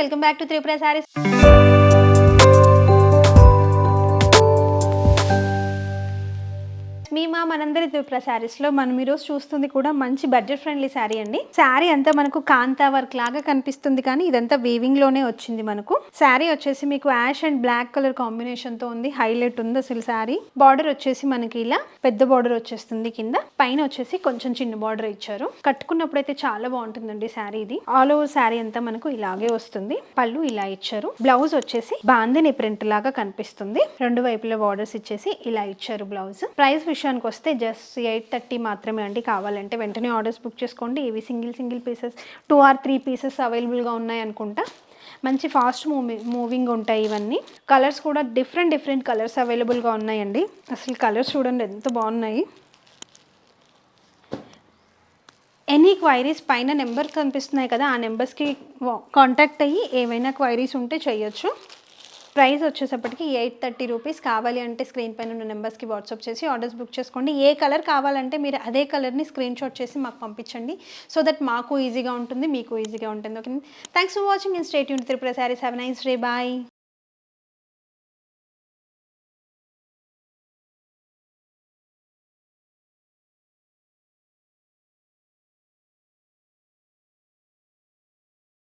Welcome back to Tripura saris. మనందరి త్రిపుర శారీస్లో మనం ఈరోజు చూస్తుంది కూడా మంచి బడ్జెట్ ఫ్రెండ్లీ శారీ అండి. శారీ అంతా మనకు కాంతా వర్క్ లాగా కనిపిస్తుంది, కానీ ఇదంతా వీవింగ్ లోనే వచ్చింది. మనకు శారీ వచ్చేసి మీకు ash and black colour combination తో ఉంది. హైలైట్ ఉంది అసలు శారీ. బార్డర్ వచ్చేసి మనకి ఇలా పెద్ద బార్డర్ వచ్చేస్తుంది, కింద పైన వచ్చేసి కొంచెం చిన్న బార్డర్ ఇచ్చారు. కట్టుకున్నప్పుడు అయితే చాలా బాగుంటుందండి శారీ. ఇది ఆల్ ఓవర్ శారీ అంతా మనకు ఇలాగే వస్తుంది. పళ్ళు ఇలా ఇచ్చారు. బ్లౌజ్ వచ్చేసి బాందిని ప్రింట్ లాగా కనిపిస్తుంది. రెండు వైపులా బార్డర్స్ ఇచ్చేసి ఇలా ఇచ్చారు. బ్లౌజ్ ప్రైస్ విషయానికి వస్తే జస్ట్ 830 మాత్రమే అండి. కావాలంటే వెంటనే ఆర్డర్స్ బుక్ చేసుకోండి. ఇవి సింగిల్ పీసెస్ 2 or 3 పీసెస్ అవైలబుల్గా ఉన్నాయి అనుకుంటా. మంచి ఫాస్ట్ మూవింగ్ ఉంటాయి ఇవన్నీ. కలర్స్ కూడా డిఫరెంట్ కలర్స్ అవైలబుల్గా ఉన్నాయండి. అసలు కలర్స్ చూడండి ఎంత బాగున్నాయి. ఎనీ క్వైరీస్ పైన నెంబర్ కనిపిస్తున్నాయి కదా, ఆ నెంబర్స్కి కాంటాక్ట్ అయ్యి ఏవైనా క్వైరీస్ ఉంటే చేయొచ్చు. ప్రైస్ వచ్చేసప్పటికి 830 రూపీస్. కావాలి అంటే స్క్రీన్ పైన ఉన్న నెంబర్స్కి వాట్సాప్ చేసి ఆర్డర్స్ బుక్ చేసుకోండి. ఏ కలర్ కావాలంటే మీరు అదే కలర్ని స్క్రీన్ షాట్ చేసి మాకు పంపించండి. సో దట్ మాకు ఈజీగా ఉంటుంది, మీకు ఈజీగా ఉంటుంది. Okay, thanks for watching and stay tuned Tripura saris. Have a nice day. Bye.